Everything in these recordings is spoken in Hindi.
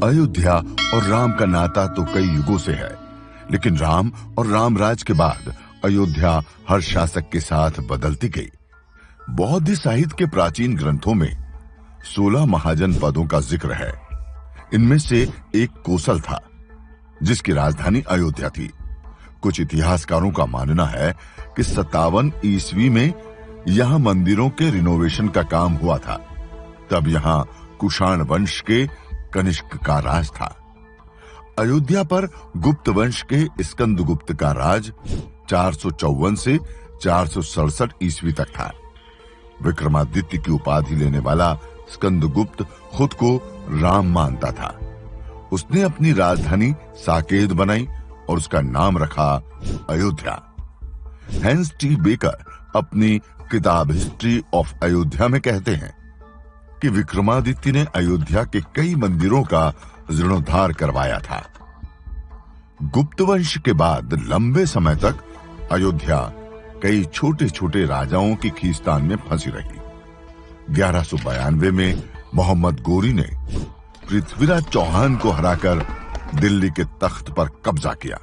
अयोध्या और राम का नाता तो कई युगों से है, लेकिन राम और रामराज के बाद अयोध्या हर शासक के साथ बदलती गई। बौद्ध साहित्य के प्राचीन ग्रंथों में 16 महाजनपदों का जिक्र है। इनमें से एक कोसल था, जिसकी राजधानी अयोध्या थी। कुछ इतिहासकारों का मानना है कि 57 ईस्वी में यहां मंदिरों के रिनोवेशन का काम हुआ था। तब यहां कुषाण वंश के कनिष्क का राज था। अयोध्या पर गुप्त वंश के स्कंदगुप्त का राज 454 से 467 ईस्वी तक था। विक्रमादित्य की उपाधि लेने वाला स्कंदगुप्त खुद को राम मानता था। उसने अपनी राजधानी साकेत बनाई और उसका नाम रखा अयोध्या। हेंस टी बेकर अपनी किताब हिस्ट्री ऑफ अयोध्या में कहते हैं कि विक्रमादित्य ने अयोध्या के कई मंदिरों का जीर्णोद्धार करवाया था। गुप्त वंश के बाद लंबे समय तक अयोध्या कई छोटे छोटे राजाओं की खींचतान में फंसी रही। 1192 में मोहम्मद गोरी ने पृथ्वीराज चौहान को हराकर दिल्ली के तख्त पर कब्जा किया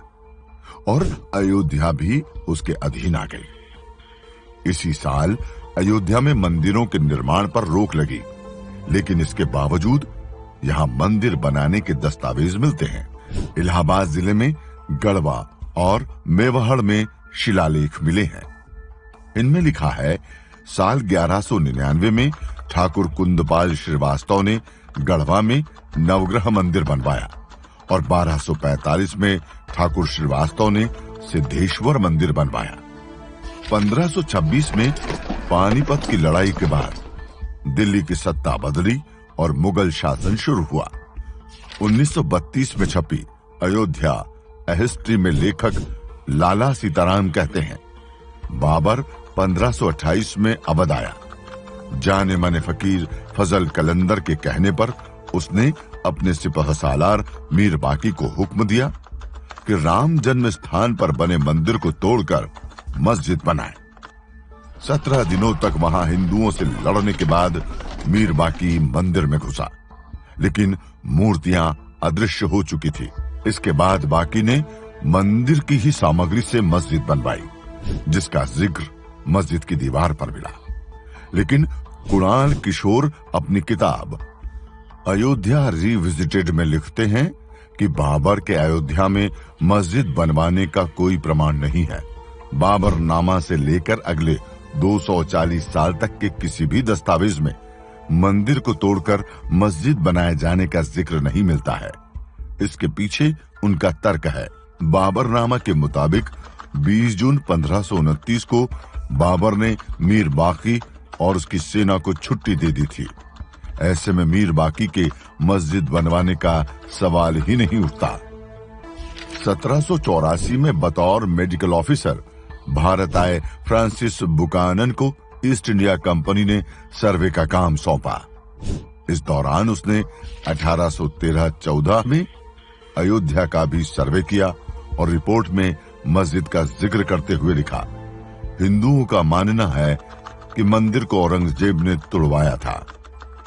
और अयोध्या भी उसके अधीन आ गई। इसी साल अयोध्या में मंदिरों के निर्माण पर रोक लगी, लेकिन इसके बावजूद यहां मंदिर बनाने के दस्तावेज मिलते हैं। इलाहाबाद जिले में गढ़वा और मेवाड़ में शिलालेख मिले हैं। इनमें लिखा है, साल 1199 में ठाकुर कुंदपाल श्रीवास्तव ने गढ़वा में नवग्रह मंदिर बनवाया और 1245 में ठाकुर श्रीवास्तव ने सिद्धेश्वर मंदिर बनवाया। 1526 में पानीपत की लड़ाई के बाद दिल्ली की सत्ता बदली और मुगल शासन शुरू हुआ। 1932 में छपी अयोध्या ए हिस्ट्री में लेखक लाला सीताराम कहते हैं, बाबर 1528 में अवध आया। जाने माने फकीर फजल कलंदर के कहने पर उसने अपने सिपह सालार मीर बाकी को हुक्म दिया कि राम जन्म स्थान पर बने मंदिर को तोड़कर मस्जिद बनाए। 17 दिनों तक वहां हिंदुओं से लड़ने के बाद मीर बाकी मंदिर में घुसा, लेकिन मूर्तियां अदृश्य हो चुकी थी। इसके बाद बाकी ने मंदिर की ही सामग्री से मस्जिद बनवाई, जिसका जिक्र मस्जिद की दीवार पर मिला। लेकिन कुणाल किशोर अपनी किताब अयोध्या रिविजिटेड में लिखते हैं कि बाबर के अयोध्या में मस्जिद बनवाने का कोई प्रमाण नहीं है। बाबर नामा से लेकर अगले 240 साल तक के किसी भी दस्तावेज में मंदिर को तोड़कर मस्जिद बनाए जाने का जिक्र नहीं मिलता है। इसके पीछे उनका तर्क है, बाबरनामा के मुताबिक 20 जून 1529 को बाबर ने मीर बाकी और उसकी सेना को छुट्टी दे दी थी। ऐसे में मीर बाकी के मस्जिद बनवाने का सवाल ही नहीं उठता। 1784 में बतौर मेडिकल ऑफिसर भारत आए फ्रांसिस बुकानन को ईस्ट इंडिया कंपनी ने सर्वे का काम सौंपा। इस दौरान उसने 1813-14 में अयोध्या का भी सर्वे किया और रिपोर्ट में मस्जिद का जिक्र करते हुए लिखा, हिंदुओं का मानना है कि मंदिर को औरंगजेब ने तुड़वाया था।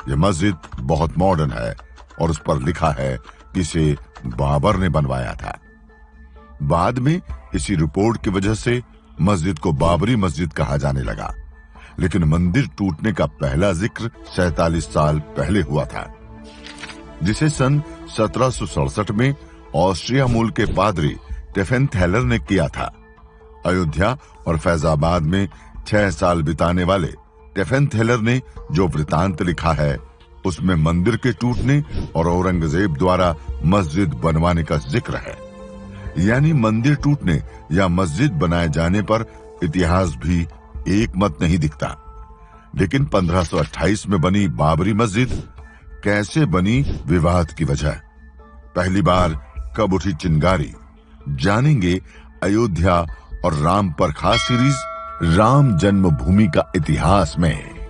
यह मस्जिद बहुत मॉडर्न है और उस पर लिखा है कि इसे बाबर ने बनवाया था। बाद में इसी रिपोर्ट की वजह से मस्जिद को बाबरी मस्जिद कहा जाने लगा, लेकिन मंदिर टूटने का पहला जिक्र 47 साल पहले हुआ था, जिसे सन 1767 में ऑस्ट्रिया मूल के पादरी टेफेनथेलर ने किया था। अयोध्या और फैजाबाद में 6 साल बिताने वाले टेफेनथेलर ने जो वृतांत लिखा है, उसमें मंदिर के टूटने और औरंगजेब द्वारा मस्जिद बनवाने का जिक्र है। यानी मंदिर टूटने या मस्जिद बनाए जाने पर इतिहास भी एक मत नहीं दिखता। लेकिन 1528 में बनी बाबरी मस्जिद कैसे बनी, विवाद की वजह। पहली बार कब उठी चिंगारी, जानेंगे अयोध्या और राम पर खास सीरीज राम जन्मभूमि का इतिहास में।